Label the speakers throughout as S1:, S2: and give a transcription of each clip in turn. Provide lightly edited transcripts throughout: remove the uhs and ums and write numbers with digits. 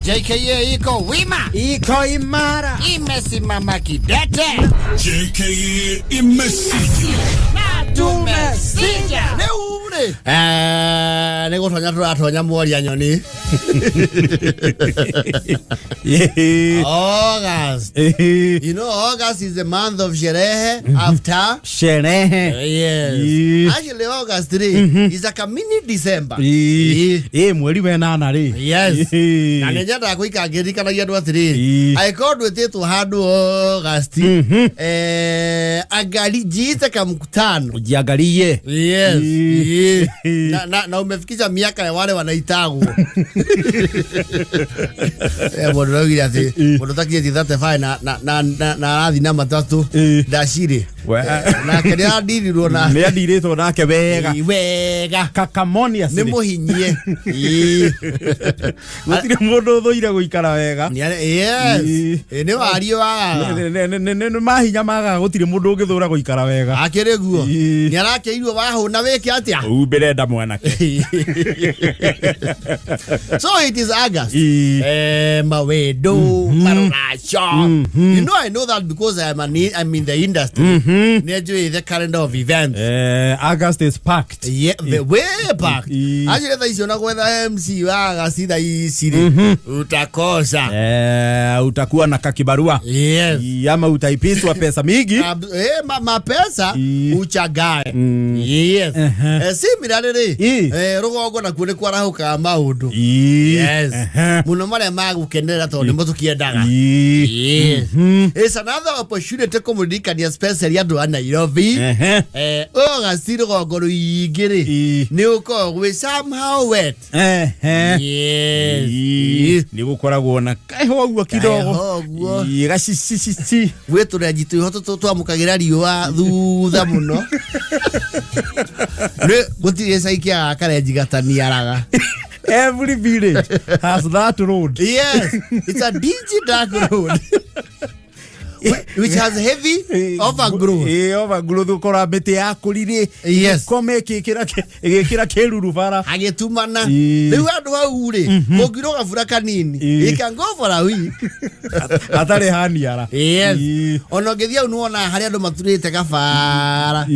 S1: JKA iko wima,
S2: iko imara,
S1: imesimama kidete.
S3: JKA imesija
S1: na tumesija.
S2: Leure
S1: Nego tonya Moria Ngoni. August. You know, August is the month of sherehe after
S2: sherehe.
S1: Yes. Actually, August 3 is like a mini December.
S2: Mweri wenana ri.
S1: Yes. Na nejada kuika gerika na yadwa 3. I called with it to hadu August. Agali jita kama mkutano.
S2: Ujiangalie.
S1: Yes. Na umefikisha miaka ya wale wanaitagu. Bodo ngira ati bodo takia jithate fai na athi na matatu ndashiri na kenya ndiri rona
S2: me ndirito nake wega
S1: kakamoni asiri ni muhinyie
S2: gutire mundu thuire guikara wega.
S1: Yes ni wario wa
S2: ne mahinya maga gutire mundu ngithura guikara wega
S1: akire guo ni arakeirwo wahuna wiki atia
S2: ubirenda mwanake.
S1: So it is August. Mawedo, Marunasho. You know, I know that because I'm in the industry. The calendar of events.
S2: August is packed.
S1: Yeah, way packed. Actually, there is no MC. August is city. Utakosa.
S2: Utakuwa na kakibarua.
S1: Yes.
S2: Ama utaipiswa pesa mingi.
S1: Mapesa uchagae. Yes. Similarly, rogo na kune kwa rahuka maundu. Yes. Muno mare magukenera tondu mutukiendaga. Yes. It's another opportunity to communicate especially andu a Nairobi. August rogo ruigiri. Ni uko we somehow wet. Yes.
S2: Ni gukoragwo na kaiho guo kidogo. Gacicicici.
S1: We turajitu hoto twamukagira riwa thutha muno. Ne gutire saikia kareji gatani araga.
S2: Every village has that road.
S1: Yes, it's a dingy dark road. Which has heavy overgrowth.
S2: Overgrowth ukora mete ya kurire.
S1: Yes.
S2: Kome kira keruru bara.
S1: Agetumana. Riu andu au ri. Mugiro gafura kanini. It can go for a week.
S2: Atare haniara.
S1: Yes. Ono gethia unuona hari andu maturite gafara.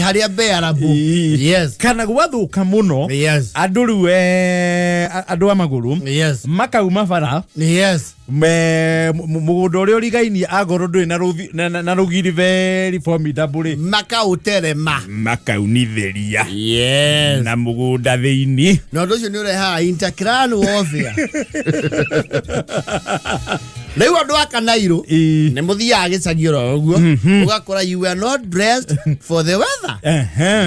S1: Hari abe arabu. Yes.
S2: Kana gwathuka muno.
S1: Yes.
S2: Andu riwe andu amaguru.
S1: Yes.
S2: Makauma bara.
S1: Yes.
S2: Mugundo uri origaini agoro ndui na rugiri very formidable
S1: makauterema
S2: makaunitheria.
S1: Yes.
S2: Na mugunda theini
S1: no ndocio ni ureha interclan warfare. Leo andu aka Nairo ne muthia gicagiro uguo ugakora you are not dressed for the weather.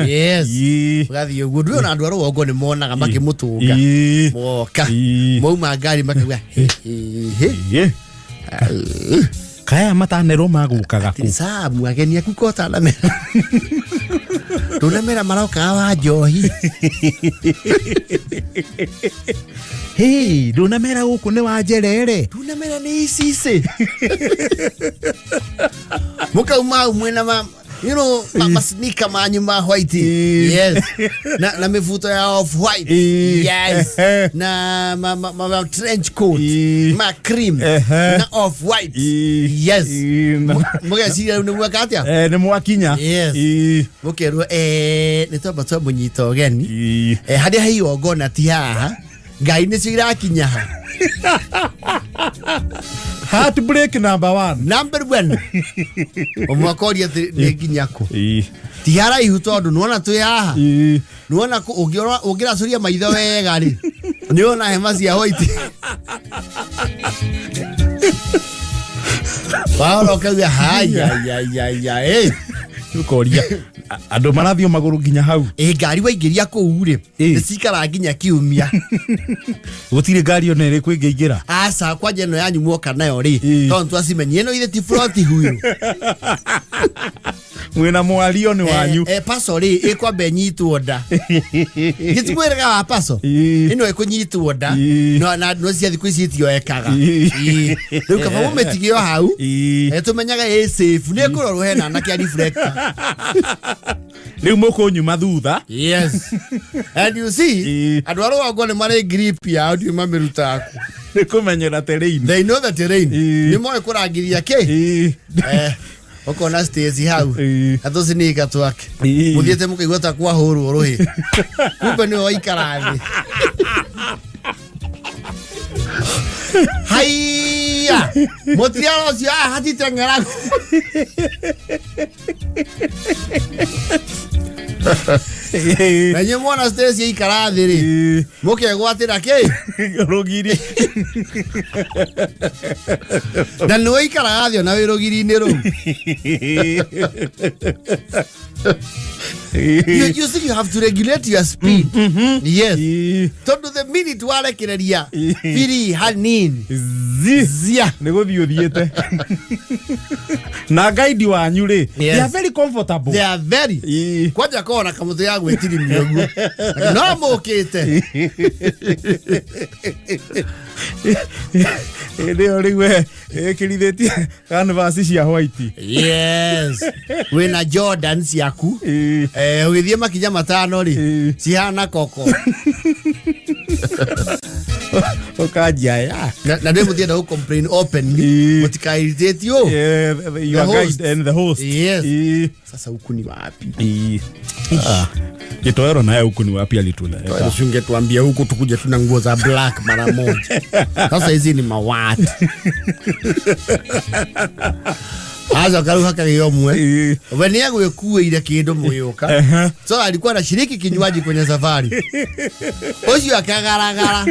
S1: Yes. Ugathi uguo ndu na andu arogo ni monaga makimutunga moka mouma ngari makaga
S2: kaya matanero magukaga ku
S1: sa mwageni akukota na mera tunamera maroka wa njohi.
S2: Hey, dunamera huku ni wajerere.
S1: Dunamera ni isise. Muka umwena you know, masnika manyuma white. Yes. Na mifuto ya off white. Yes. Na ma trench coat. Ma cream. Na off white. Yes. Muka siya ni mwakatia?
S2: Ni mwakinya.
S1: Yes. Muka ruo nitoba to munyito geni. Hadi hiyo gona tiha. Gai ni sira kinya.
S2: Heartbreak number 1.
S1: Number 1. Omwakoria ni kinyako. Tiara ihutondo nuona tu yaha. Nuona ku ugira suria maitho wega ri. Niona hema cia white. Paulo kaga haya.
S2: Ukoria andu marathio maguru nginya hau.
S1: Ngari waingiria ku uri. Nicikara nginya kiumia.
S2: Gutire ngari ona iri kwingira.
S1: Asa kwa jeno yanyu muoka nayo ri. Tondu twasimenye no ile ti front huyo.
S2: Mwena mwario ni wanyu.
S1: Paso ri ikwa benyitwo nda. Gitweraga wa paso. Ino ikunyitwo nda. No cia thiku ici tio ekaga. Riu kaba mumetigio hau. Tumenyaga safe ne kurorwo hena na kia reflector.
S2: Riu mukunyuma thutha.
S1: Yes. And you see, adwaro wagone mare grip ya audio mameruta.
S2: Nikumenyera terrain.
S1: They know the terrain. Ni moyo kuragiria ke. Okona stage hau. Atosi ni gatwake. Muthiete mukaigwa ta kwa huru rohi. Kumbe ni waikarathi. Haiya. Motiaro cia hati tengera. Nanyo mwana stress yi karathi ri. Muke gwatira ke?
S2: Rogiri.
S1: Na no yi karathi na wirogiri ni ru. You see, you have to regulate your speed. Yes. Tondu the minute wale kireria firi hanini
S2: zia nego thiothiete na guide wanyu ri they are very comfortable.
S1: They are very kwaja kona kamuto ya gwetiri miogu no mokete
S2: ndio riwe kiritheti canvas cia white.
S1: Yes. Wena Jordan ciaku withie makinya matano ri cihana koko
S2: okajia ya
S1: na ndemu thienda ku complain openly mutikairitheti yo
S2: your guide and the host.
S1: Yes. Sasa huku ni wapi?
S2: Kitoero naye huku ni wapi alituna?
S1: Tusinge tuambia huku tukuje tuna nguo za black mara moja. Sasa hizi ni mawati. Aza karuha kagiyomwe. Wene yangu yekuwe ile kindo moyoka. So alikuwa anashiriki kinywaji kwenye safari. Ocio akagaragara.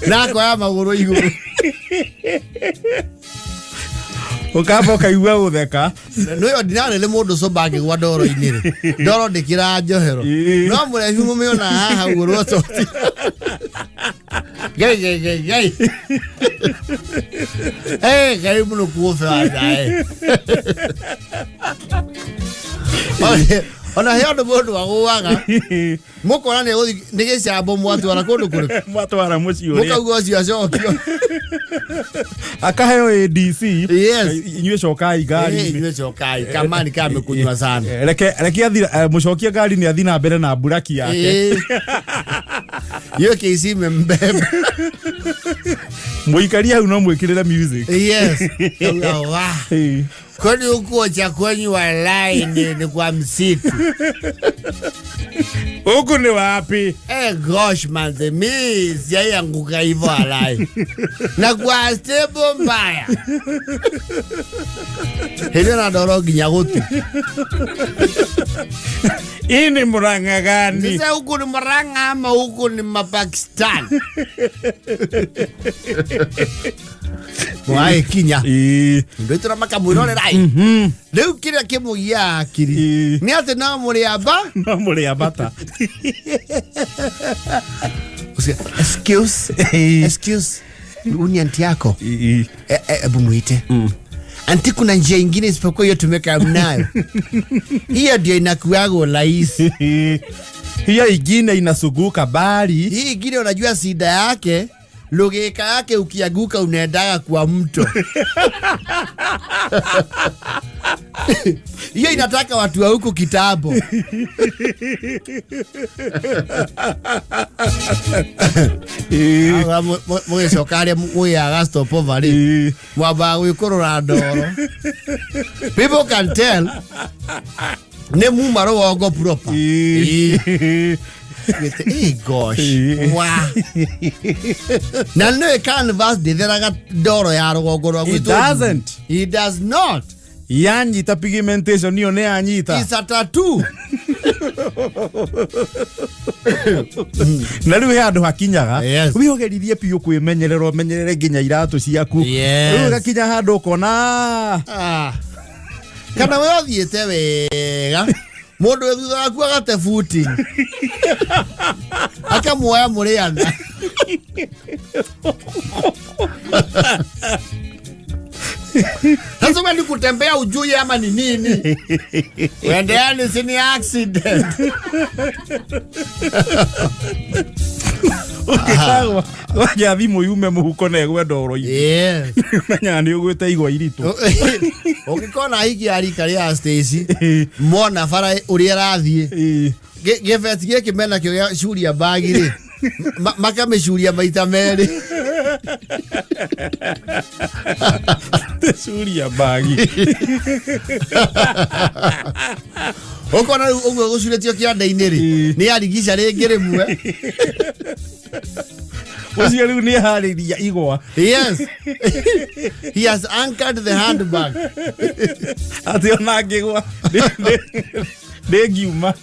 S1: Nako ya maguru iguru.
S2: Ukaba kaigwa utheka
S1: no ordinary le mundu so bagi gwa ndoro inire ndoro ndikira njohero no murehi mumiona haha guru toti gai gai muno kuofa dai ona heondo mundu waguaga mukora ne guthi nigecia bomu atwara kundu kuri
S2: mwatwara mucio ri
S1: mukaugwa ucio acokio
S2: akaheo ADC.
S1: Yes.
S2: Inywe cokai gari
S1: inywe cokai kamani kame kunywa sana
S2: reke athira mucokia gari ni athina mbere na buraki yake
S1: yo kisi membebe
S2: muikaria hau no mwikirira music.
S1: Yes. Kwani huko cha kwenyu walai ni kwa msitu.
S2: Huko ni wapi?
S1: Gosh man, the miss ya yanguka hivyo walai. Na kwa stable mbaya. Hilo na dorogi nyagutu.
S2: Ini Murang'a gani?
S1: Sasa huko ni Murang'a ama huko ni Pakistan? Mwae kinya ndo turamaka mwirore rai leo kira kimugia akiri ni ate na muri abata excuse uni anti yako ebu muite anti kuna njia ingine isipokuwa hiyo tumeka mnayo hiyo ndio inakuago rahisi
S2: hiyo ingine inasuguka bali
S1: hii ingine unajua sida yake logika yake ukiaguka unaendaga kwa mto. Hiyo inataka watu wa huku kitambo. Mwe sokari mwe agasto povari. Mwaba wikorora ndoro. People can tell ne mumaro wogo proper. Hey gosh. Wow. Na no canvas de deraga doro ya rogoro
S2: It doesn't.
S1: It does not.
S2: Yanjita pigmentation niyo ne anyita.
S1: It's a tattoo.
S2: Na riu handu hakinyaga
S1: Yes.
S2: wihogeririe piu kwimenyerero menyerere nginya iratu ciaku. Riu gakinya handu ukona
S1: kana we othiete wega mundu thutha waku agate footing akamuoya muriana sasa wewe kutembea ujui ama ni nini wendeani sini accident
S2: ukikagwa waja thimu yume muhuko na egwe ndoro ini
S1: yes
S2: menya ni ugwete igwa iritu
S1: ukikona hiki arika ria Stacy mona fara uria rathie gefet gike mena kyo shuri ya bagi ri makameshuria maita meri
S2: Teshuria bagi
S1: okona ugwe gucuretio kianda-ini ri ni arigisha ringi rimwe
S2: ucio riu ni hariria igwa.
S1: Yes. He has anchored the handbag.
S2: Ati ona ngigwa Degiuma.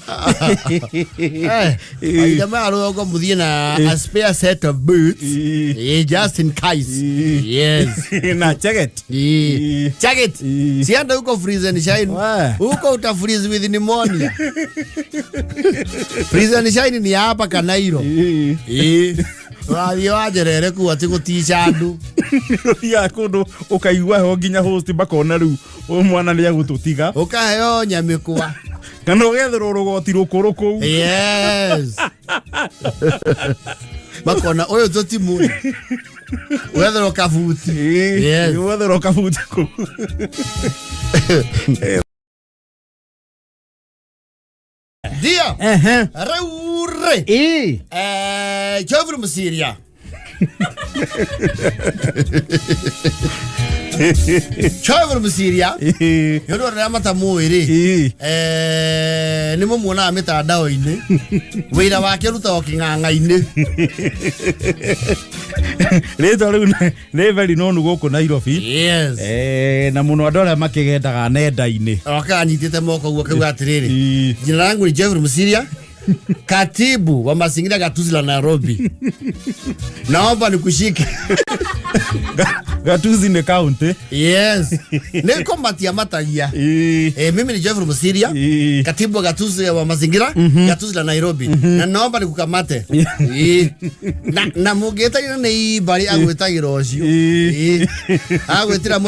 S1: Jamaa rogo muthie na a spare set of boots. Just in case. Yes.
S2: Na jacket.
S1: Jacket. Sianda uko freeze and shine. Uko uta freeze with pneumonia. Freeze and shine ni hapa Kanairo. Wathi wajerere ku ati gutichandu.
S2: Ya kundu ukaigwa ho nginya host bakona riu mwana ni agututiga.
S1: Ukaheo nyamikwa.
S2: Kana ugethero rugoti rukuruku.
S1: Yes. Bakona oyo toti mu. Ugethero kafuti. Yes.
S2: Ugethero kafuti ku.
S1: Dia. Raure. Geoffrey Mosiria. Geoffrey Mosiria. Yono ramata muiri. Ni mumuna mitandao-ini. Wira wake ruta okinganga-ini.
S2: Rito riu ni very known guku Nairobi.
S1: Yes.
S2: Na muno andu aria makigendaga nenda-ini.
S1: Wakanyitite moko guo kiuga atiriri. Jina langu ni Geoffrey Mosiria. Katibu wa mazingira gatuzi la Nairobi. Naomba nikushike.
S2: Gatuzi ni county.
S1: Yes. Niko matia matagia. Mimi ni Geoffrey Mosiria, katibu wa gatuzi wa mazingira gatuzi la Nairobi. Na naomba nikukamate. Na mugeta ina ni bari agwetagira ucio. Agwetira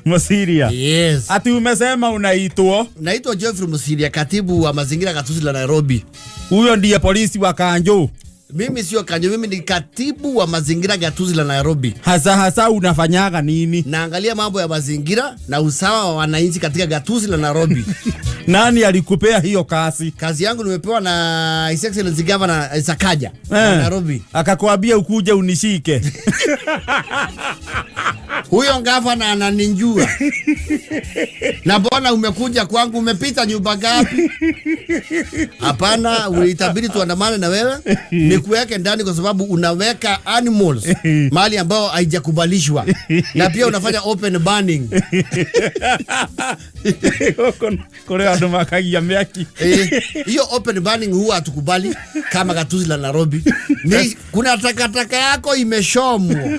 S2: Mosiria.
S1: Yes.
S2: Ati umesema unaitwa?
S1: Naitwa Geoffrey Mosiria, katibu wa mazingira gatuzi la Nairobi.
S2: Huyo ndiye polisi wa Kanjo.
S1: Mimi sio Kanjo, mimi ni katibu wa mazingira gatuzi la Nairobi.
S2: Hasa unafanyaga nini?
S1: Naangalia mambo ya mazingira na usawa wa wananchi katika gatuzi la Nairobi.
S2: Nani alikupea hiyo kazi?
S1: Kazi yangu nimepewa na His Excellency Governor Sakaja wa Nairobi.
S2: Akakwambia ukuje unishike.
S1: Huyo gavana ananinjua. Na mbona umekuja kwangu, umepita nyumba gapi? Hapana, ulitabiri tuandamane na wewe. Nikuweke ndani kwa sababu unaweka animals mahali ambao haijakubalishwa. Na pia unafanya open burning.
S2: Kore andu makagia miaki.
S1: Hiyo open burning huwa hatukubali kama gatuzi la Nairobi. Ni kuna takataka yako imeshomwa.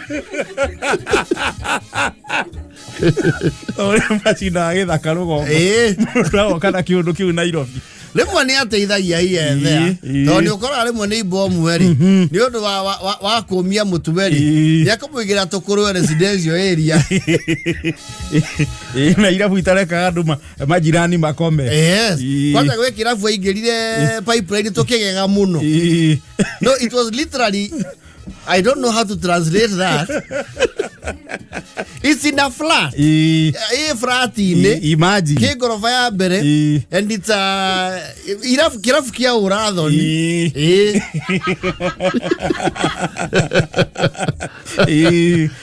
S2: Ore machina agithaka rugo. Murago kana kiundu kiu Nairobi.
S1: Rimwe ni ateithagia iyethea tondu ukora rimwe ni bomu eri ni undu wa kumia mutuweri ni akumwigira tukuru residential area
S2: na irabu itareka andu majirani makome.
S1: Yes. Kwanza gwe kirabu ingirire pipeline tukigega muno. No, it was literally, I don't know how to translate that. It's in a flat. Flat
S2: imagine.
S1: Kigorofa ya mbere and it's kirafu kia uradho ni.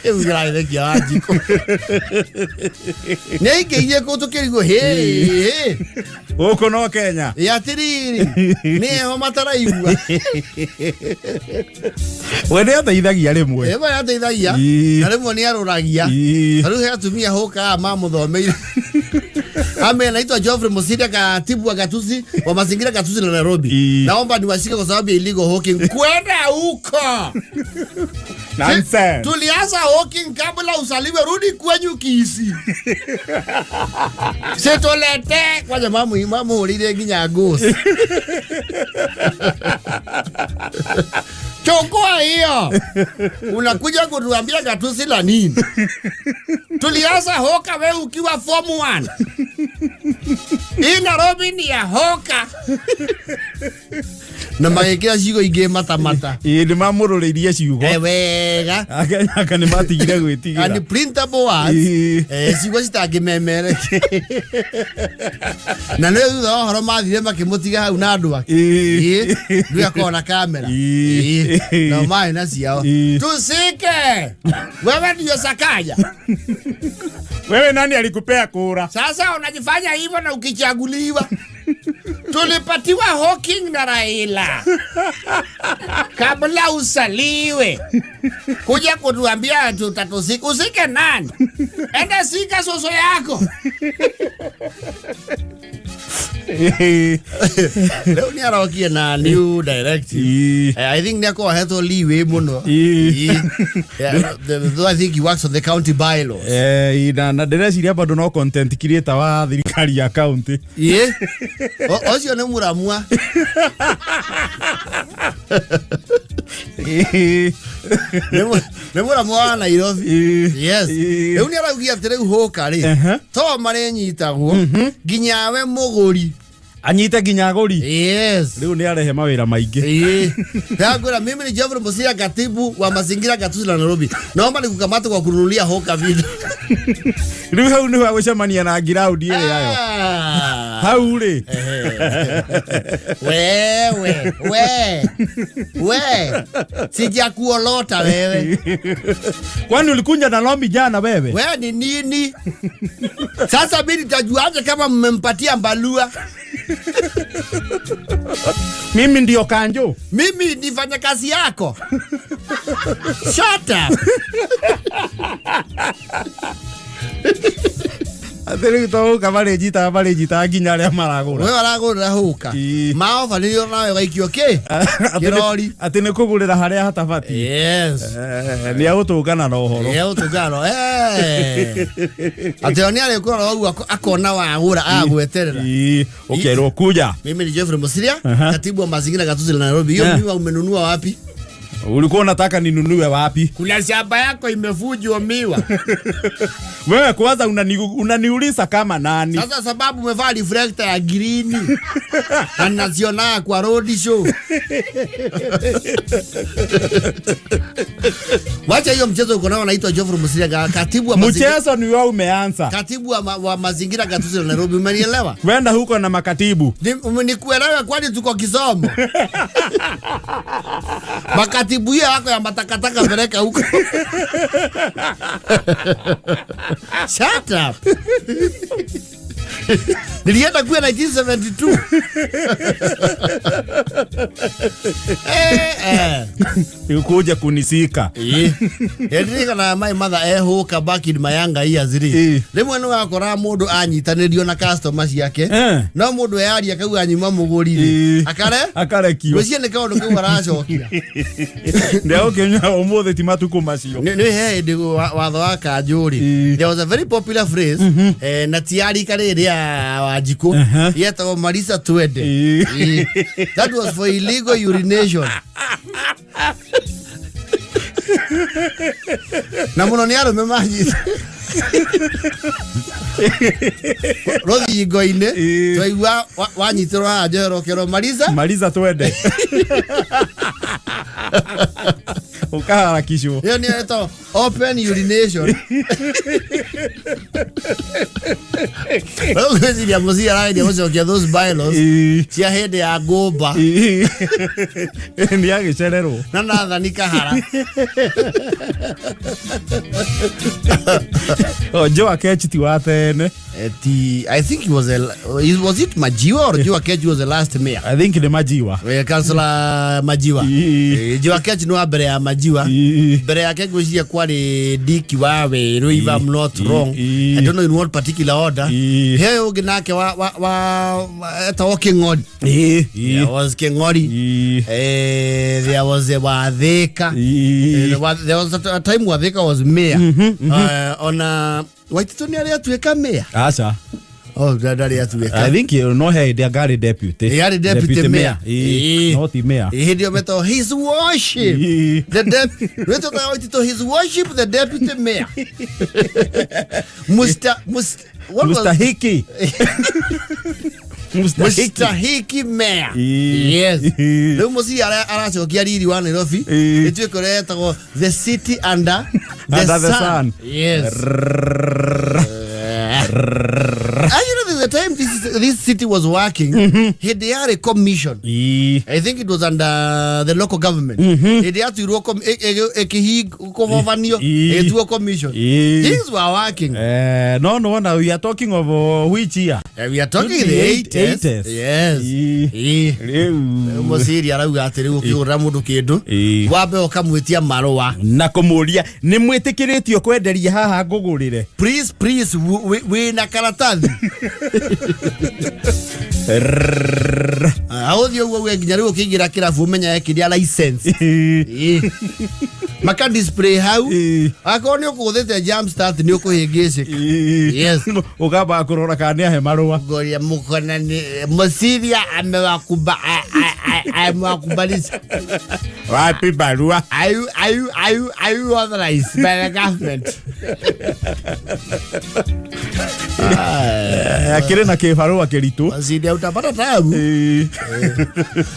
S1: Ngai kia ajiko. Nei kiye ko to kirigo he.
S2: Oko no Kenya.
S1: Ya tiriri. Ni ho mataraigua.
S2: Wende ateithagia rimwe.
S1: Eba ateithagia. Na rimwe ni aruragia. Riu he atumia hoka mamuthomeire. Ame naitwa Geoffrey Mosiria, katibu wa gatuzi wa mazingira gatuzi la Nairobi. Naomba niwashike kwa sababu ya illegal hawking. Kwenda huko.
S2: Nonsense.
S1: Tulianza hawking kabla usaliwe, rudi kwenyu kisi. Setolete kwa mamu ulile nginya gosi. Chukua hiyo. Unakuja kutuambia gatuzi la nini? Tulianza hoka wewe ukiwa form 1. Hii Nairobi ni ya hoka. na magekira ciugo ingi mata
S2: ni mamururirie ciugo
S1: wega
S2: aka ni matigire gwitigira
S1: and printable words ciugo citangimemere na nä thutha wa horo mathire makimutiga hau na andu ake ndu akona kamera na mai na ciao tusike wewe ndio Sakaya.
S2: Wewe nani alikupea kura?
S1: Sasa unajifanya hivyo na ukichaguliwa. Tulipatiwa Hawking na Raila kabla usaliwe. Kuja kutuambia tutatusika. Usike nani? Enda sika soso yako. Leo ni arawakia na new directive. I think niko heto liwe muno. Though I think he works on the county bylaws.
S2: Na dereciria bado no content creator wa thirikari ya county.
S1: Ocio ne muramua. Ne muramua na Nairobi. Yes. Leo ni arawakia tere uhoka ri. To marenyitagwo ginyawe muguri.
S2: Anyite ginya gori.
S1: Yes.
S2: Leo ni arehe mawira maingi.
S1: Ngora mimi ni Geoffrey Mosiria, katibu wa mazingira gatuzi la Nairobi. Naomba nikukamate kwa kununulia hoka video.
S2: Leo hau ni wagocemania na ground ile yayo. Hau ri. We. Sijakuolota wewe. Kwani ulikuja na lombi jana wewe?
S1: Wewe ni nini? Sasa mimi nitajuaje kama mmempatia Mbalua?
S2: Mimi ndio kanjo.
S1: Mimi nifanya kazi yako. Shut up.
S2: Atere to kamare jita ginya ria maragura.
S1: Wewe aragura huka. Mao fanio nawe gaikio ke. Kirori.
S2: Atene kugurira haria hatabati.
S1: Yes.
S2: Ni agutungana na uhoro.
S1: Ni agutungana. Atoni ale ko ro akona wagura agweterera.
S2: Ukerwo kuja.
S1: Mimi ni Geoffrey Mosiria, katibu wa mazingira gatuzi la Nairobi. Hiyo mimi umenunua wapi?
S2: Ulikuwa unataka ninunue wapi?
S1: Kuna shamba yako imevujwa miwa.
S2: Wewe kwanza unaniuliza kama nani?
S1: Sasa sababu umevaa reflector ya green. Na naziona kwa road show. Wacha hiyo mchezo uko nao, naitwa Geoffrey Mosiria, katibu wa mazingira.
S2: Mchezo ni wewe umeanza.
S1: Katibu wa mazingira gatuzi la Nairobi, umenielewa?
S2: Wenda huko na makatibu.
S1: Nikuelewa kwani tuko Kisomo. Makatibu hiyo yako ya matakataka peleka huko. Shut up. Nilienda kwa 1972.
S2: Ukuja kunisika.
S1: Ndika na my mother huka back in Mayanga years ri. Rimwe no akora mundu anyitanirio na customers yake. No mundu yari akauga anyima muguri. Akare kiyo. Gwicie ne kaundu kau aracokira.
S2: Ndio kenya omothe ti matuko macio.
S1: Ni he watho wa Kanjuri. There was a very popular phrase na tiari kare ya Wajiko yetagwo Marisa Twende. That was for illegal urination. Na muno ni arume manyi rothi ngoine twaigua wanyitirwo hanjero kero Marisa Twende.
S2: Ukaharakishwo.
S1: Hiyo ni eto open urination. Mosiria Mosiria ndio mmoja wa those bylaws. Cia hende ya ngomba.
S2: Ni agicererwo.
S1: Na nathani kahara.
S2: Joe Akechiti wa tene.
S1: I think he was was it Majiwa or Joe Akechi was the last mayor?
S2: I think the Majiwa.
S1: Councillor Majiwa. Joe Akechi no abere ya Majiwa. Bere yake gwishia kwa ni Diki wawe, if I'm not wrong. I don't know in what particular order. Heyo ginake wa Ngoni. There was Ngoni. There was Gathaiya. There was a time Gathaiya was mayor. On Waititoni aria tueka mayor.
S2: Acha.
S1: Oh, dadari atuweka.
S2: I think you know hey, they got a deputy.
S1: They had a deputy mayor.
S2: Not the mayor.
S1: Ndio meto his worship. The deputy his worship the deputy mayor. Mr.
S2: Hiki.
S1: Mustahiki mayor. Yes. Leo Mosiria aracokia riri wa Nairobi. Itwekoretagwo the city under the sun. Yes. The time this city was working, they had a commission. I think it was under the local government. They had to work commission. Things were working.
S2: No, now we are talking of which year?
S1: We are talking the 80s. Yes. Mosiria rauga atiri ukigura mundu kindu wabe okamwitia marua
S2: na kumuria ni mwitikiritio kwenderia haha ngugurire
S1: please we na karatathi audio wewe nginyariwo kigira kirafu menya ekiria license maka display how akoni ukuthete jump start ni ukuhingicika. Yes,
S2: ukaba kurora kana he marua
S1: goria mukona ni Mosiria amewakubalisha
S2: wapi barua
S1: are you authorized by the government?
S2: Akire na kibarua kiritu
S1: Mosiria utapata tabu.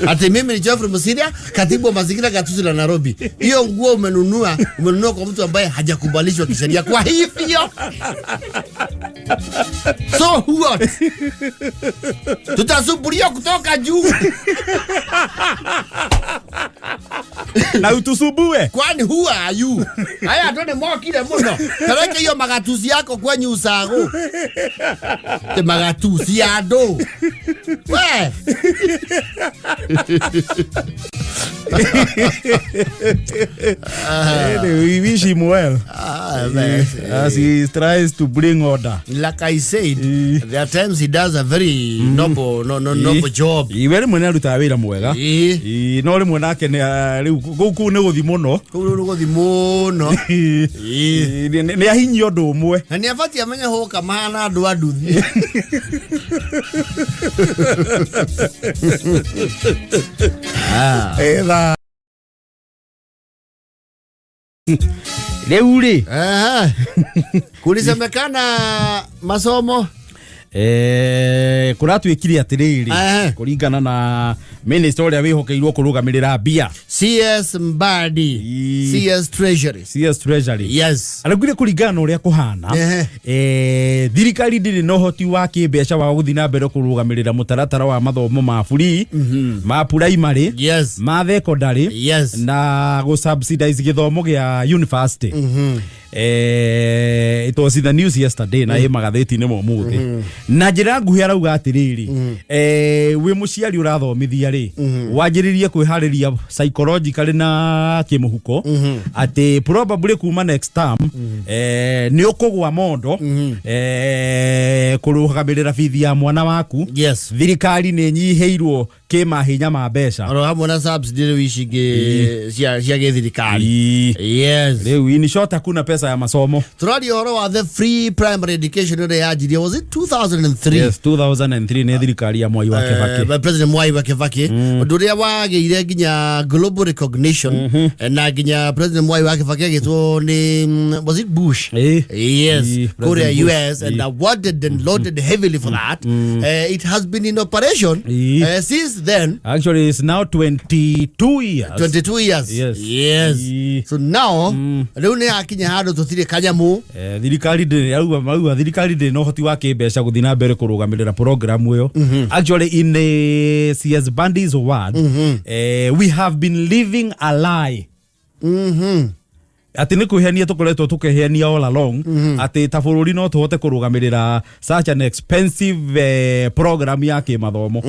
S1: Ati mimi ni Geoffrey Mosiria, katibu wa mazingira gatuzi la Nairobi. Hiyo nguo umenunua kwa mtu ambaye hajakubalishwa kisheria. Kwa hivyo so what? Tutasuburia kutoka juu.
S2: Na utusubue.
S1: Kwani who are you? Haya tuone mokile muno. Tareke hiyo magatuzi yako kwenye usago. Te magatuzi ya do. We.
S2: We wish him well. As he tries to bring order.
S1: Like I said, there are times he does a very noble job.
S2: Iwere mwena ruta wira mwega. No ri mwena ke ne guku ne guthi muno.
S1: Guthi muno.
S2: Ne ahinyi undu umwe.
S1: Na ni afati amenya ho kamana andu aduthi.
S2: Eva. Leuri.
S1: Kulisemekana masomo
S2: kuratwikire atiriri kuringana na minister uria wihokeirwo kurugamirira bia
S1: CS Mbadi CS Treasury. Yes,
S2: aragire kuringana uria kuhana thirikari ndiri no hoti wa kimbeca wa guthi na mbere kurugamirira mutaratara wa mathomo ma free ma primary ma secondary na go subsidize githomo gia university. It was in the news yesterday na magatheti ne momuthi na njira nguhi arauga atiriri wi muciari urathomithia ri wanjiririe kwihariria psychologically na kimuhuko ati probably kuma next term ni ukugwa mondo kurugamirira fithi ya mwana waku. Thirikari ni nyiheirwo kimahinya ma mbeca
S1: oro hamwe na subsidy wishige cia githirikari.
S2: Leo in short hakuna pesa ya masomo.
S1: Turari horo wa the free primary education ore yajirie was it 2003?
S2: Yes, 2003 ne thirikari ya Mwai wa Kibaki.
S1: President Mwai wa Kibaki nduria wageire ginya global recognition na ginya President Mwai wa Kibaki agitwo ni was it Bush? Yes, Korea US and awarded and loaded heavily for that. It has been in operation since then.
S2: Actually it's now 22 years.
S1: 22 years. Yes. So now leo ni akinya hado tutire kanyamu
S2: thirikari ndi auga thirikari ndi no hoti wa kimbeca guthi na mbere kurugamirira program uyo. Actually in the CS Bandis word we have been living a lie. Ati ni kuhenia tukoretwo tukehenia all along ati ta bururi no tuhote kurugamirira such an expensive program ya kimathomo.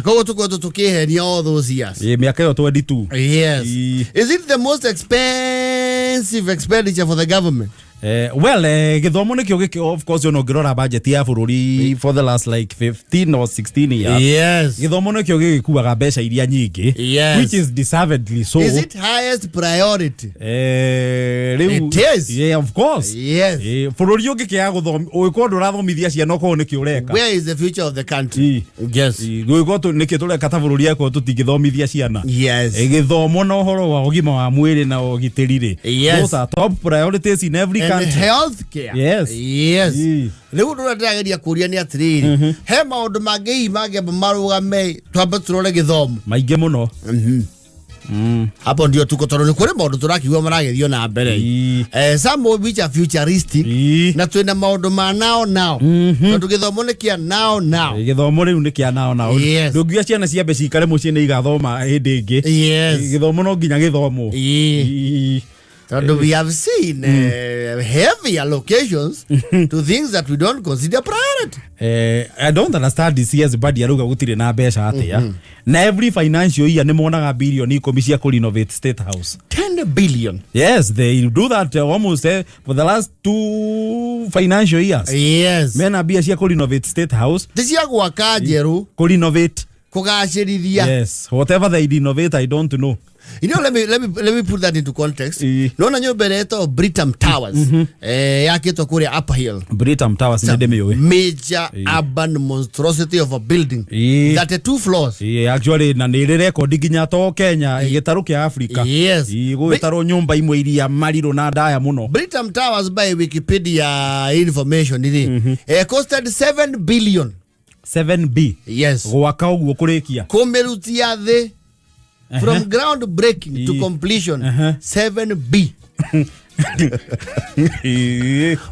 S1: Kogo tukoretwo tukehenia all those years.
S2: Miaka yo 22.
S1: Yes. Is it the most expensive expenditure for the government?
S2: Githomo nikio gikio of course no ngirora budget ya bururi for the last like 15 or 16 years. Githomo nikio gikuaga mbeca iria nyingi which is deservedly so.
S1: Is it highest priority?
S2: It
S1: is.
S2: Yeah, of course. Bururi ugikia guthomi uiko ndurathomithia ciana ko nikio ureka.
S1: Where is the future of the country?
S2: Uiko tu nikio tureka ta bururi yako tutigithomithia ciana.
S1: Githomo
S2: no horo wa ugima wa mwiri na ugitirire. Those are top priorities in every country.
S1: Healthcare.
S2: Yes.
S1: Yes. Leo tunataka kuria ni atiriri. He maundu mangei marugame twambe turore githomo.
S2: Maige muno.
S1: Hapo ndio tuko toro ni kuri maundu turakiwa maragethio na mbere. Some of which are futuristic na twina maundu ma now. Na tugithomo ni kia now.
S2: Githomo riu ni kia now. Ndungia ciana ciambe cikare mucii ni igathoma hindi ingi. Githomo no nginya githomo.
S1: And we have seen heavy allocations to things that we don't consider priority.
S2: I don't understand this year's body aruga gutire na mbeca atia. Na every financial year ni monaga billion ikomi cia ku renovate State House.
S1: 10 billion.
S2: Yes, they do that almost for the last 2 financial years.
S1: Yes.
S2: Mena bia cia ku renovate State House.
S1: Tisia gwaka njeru.
S2: Ku renovate.
S1: Kugacirithia.
S2: Yes, whatever they renovate I don't know.
S1: You know, let me put that into context. Naona nyumba inaitwa Britam Towers. Yakitwa kule Upper Hill.
S2: Britam Towers ni demi
S1: major urban monstrosity of a building. That 2 floors.
S2: Actually na ni record ginya to Kenya gitaru kia Africa.
S1: Yes.
S2: Gwitaro nyumba imwe iria mariro na ndaya muno.
S1: Britam Towers by Wikipedia information costed 7 billion.
S2: 7B.
S1: Yes.
S2: Gwaka uguo kurikia.
S1: Kumerutia the from groundbreaking to completion 7B.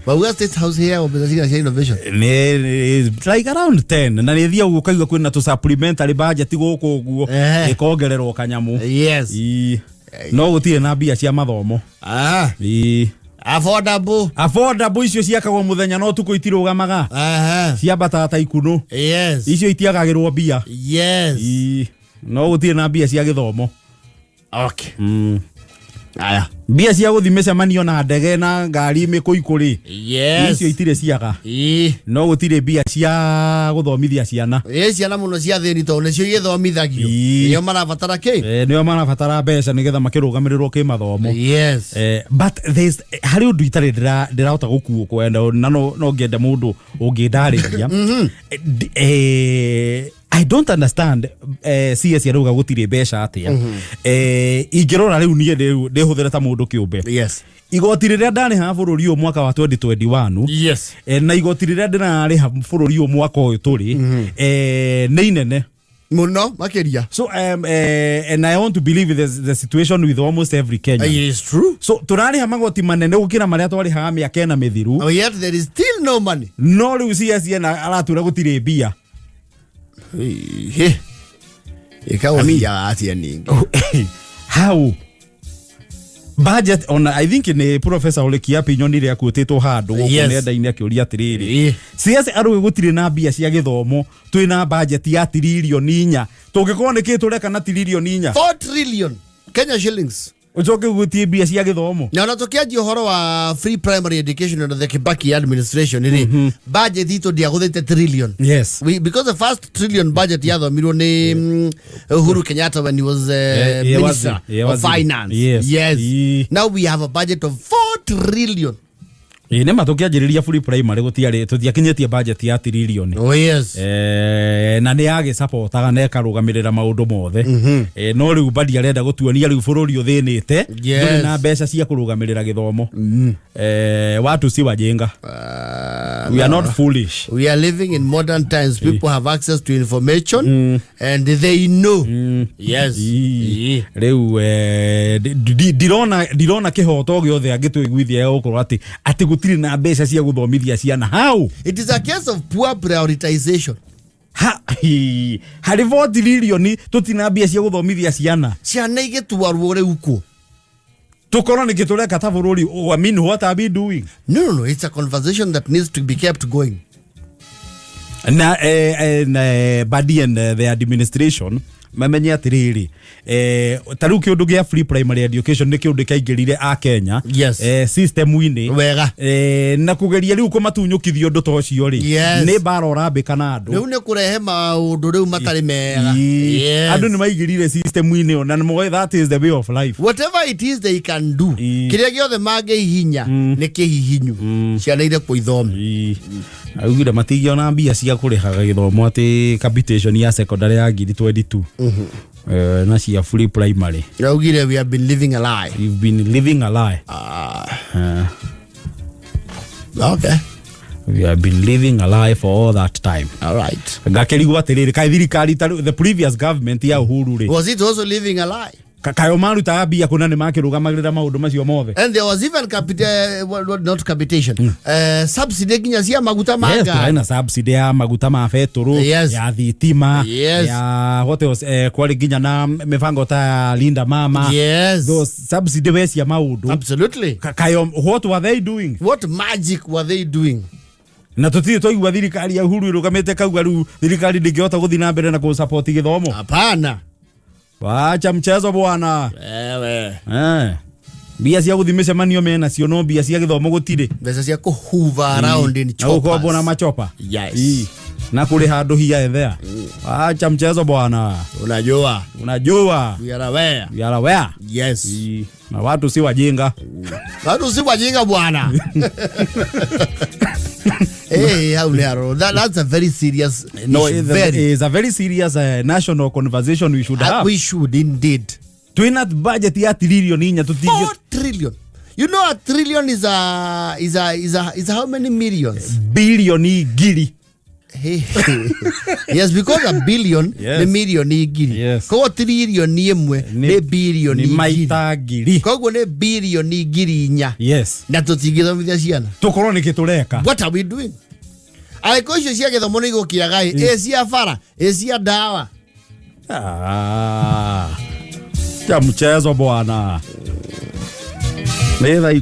S1: But we are State House here or Mbeca innovation?
S2: It's like around 10. Na nithia uguo kaigua kwina to supplementary budget guku uguo ikongererwo kanyamu.
S1: Yes.
S2: No gutire na bia cia mathomo. Affordable icio ciakagwo muthenya no tuko itirugamaga. Cia batata ikunu.
S1: Yes.
S2: Icio itiagagirwo bia.
S1: Yes.
S2: No gutire na bia cia githomo.
S1: Okay.
S2: Aya. Bia cia guthimeca manio na ndege na ngari mikuikuri.
S1: Yes.
S2: Icio itire ciaga. No gutire bia cia guthomithia ciana.
S1: Ciana muno cia thini to ne cio githomithagio. Nio marabatara ki?
S2: Nio marabatara mbeca nigetha makirugamiriro ki mathomo.
S1: Yes.
S2: But there's hari undu itare ndirahota gukuo kwenda na no ngenda mundu ungindariria. I don't understand CS yaruga gutire mbeca atia. Ingirora riu nie ndihuthira ta mundu kiumbe.
S1: Yes.
S2: Igoti riria ndari ha bururi u mwaka wa 2021.
S1: Yes.
S2: Na igoti riria ndirari ha bururi u mwaka uyu turi ni inene
S1: muno makeria.
S2: So and I want to believe the situation with almost every Kenyan.
S1: It is true.
S2: So turari ha magoti manene gukira maria twari ha miaka na mithiru.
S1: Oh, yet there is still no money.
S2: No riu CS na aratura gutire bia. How budget on I think in Professor Olekia pinyoni ria kuteto handu nenda-ini akiuria atiriri CS aruge gutire na bia cia githomo twina budget ya tirilioni 4 tungikorwo niki tureka na tirilioni 4
S1: 4 trillion Kenya shillings.
S2: Ujoke gutie bia cia githomo
S1: na unatokeaje uhoro wa free primary education under the Kibaki administration budget ito ndiaguthite trillion.
S2: Yes.
S1: Because the first trillion budget yathomirwo ni Uhuru Kenyatta when he was Minister of Finance. Yes. Now we have a budget of 4 trillion.
S2: Ne matukianjiriria free primary gutiari tutiakinyetie budget ya trillion.
S1: Oh yes.
S2: Na ne age supportaga ne karugamirira maundu mothe. No riu badi arenda gutuonia riu bururi uthinite nduri na mbeca cia kurugamirira githomo. Watu si wajenga. We are not foolish.
S1: We are living in modern times. People have access to information and they know. Yes.
S2: Riu dirona kihoto giothe agitwiguithia ukorwo ati gutiri na mbeca cia guthomithia ciana. How?
S1: It is a case of poor prioritization.
S2: Hari 4 trillion tutina mbia cia guthomithia ciana.
S1: Ciana igitwarwo riu ku.
S2: Tukoro nikitureka ta bururi. I mean, what are we doing?
S1: No, it's a conversation that needs to be kept going.
S2: Na Badi and the administration mamenya atiriri taru kiundu gia free primary education ni kiundu kaingirire a Kenya.
S1: Yes.
S2: System wini
S1: wega
S2: na kugeria riu ko matunyukithio ndo tocio ri ni barora mbikana andu
S1: riu ni kurehe maundu riu matari mega.
S2: Andu ni maigirire system wini na mo that is the way of life.
S1: Whatever it is they can do kiria giothe mage hinya ni kihihinyu ciana ire kuithomi
S2: augire matigio na mbia cia kurihaga githomo ati capitation ya secondary ya 2022 na cia free primary.
S1: Augire we have been living a lie.
S2: You've been living a lie.
S1: Okay.
S2: We have been living a lie for all that time.
S1: All right.
S2: Ngakirigwa atiriri kai thirikari the previous government ya Uhuru ri.
S1: Was it also living a lie?
S2: Kayo maru tabia kuna ni makirugamagira maundu macio mothe.
S1: And there was even not capitation. Subsidy ginya cia maguta manga.
S2: Yes, tuna subsidy ya maguta ma feturu,
S1: yes.
S2: ya thitima,
S1: yes.
S2: ya what was kwali ginya na mifango ta Linda Mama.
S1: Yes.
S2: Those subsidy wesi ya maundu.
S1: Absolutely.
S2: Kayo, what were they doing?
S1: What magic were they doing?
S2: Na tutiri toigwa thirikari ya Uhuru irugamite kauga ru thirikari ndingihota guthi na mbere na ku support githomo.
S1: Hapana.
S2: Wacha mchezo bwana. Bia cia guthimisha manio mena cio no bia cia githomo gutire.
S1: Mbeca cia kuhuva around in choppers.
S2: Uko bona machopa.
S1: Yes.
S2: Na kule handu hia ethea. Wacha mchezo bwana.
S1: Unajua.
S2: We are aware.
S1: Yes.
S2: Na watu si wajinga.
S1: Watu si wajinga bwana. Hey, that's a very serious.
S2: No, it's a very serious national conversation we should have.
S1: We should indeed.
S2: Twina budget ya trillion inya tutige.
S1: 4 trillion. You know a trillion is how many millions?
S2: Billion giri.
S1: Hey. Yes, because a billion,
S2: yes.
S1: The million giri.
S2: Yes.
S1: Ko trillion ni emwe, ne billion
S2: ni maita giri.
S1: Ko ne billion giri inya.
S2: Yes.
S1: Na tutigithomithia ciana.
S2: Tukorwo ni kitureka.
S1: What are we doing? Aiko icio cia githomo ni gukiraga cia bara, cia dawa.
S2: Ya mchezo bwana. Meza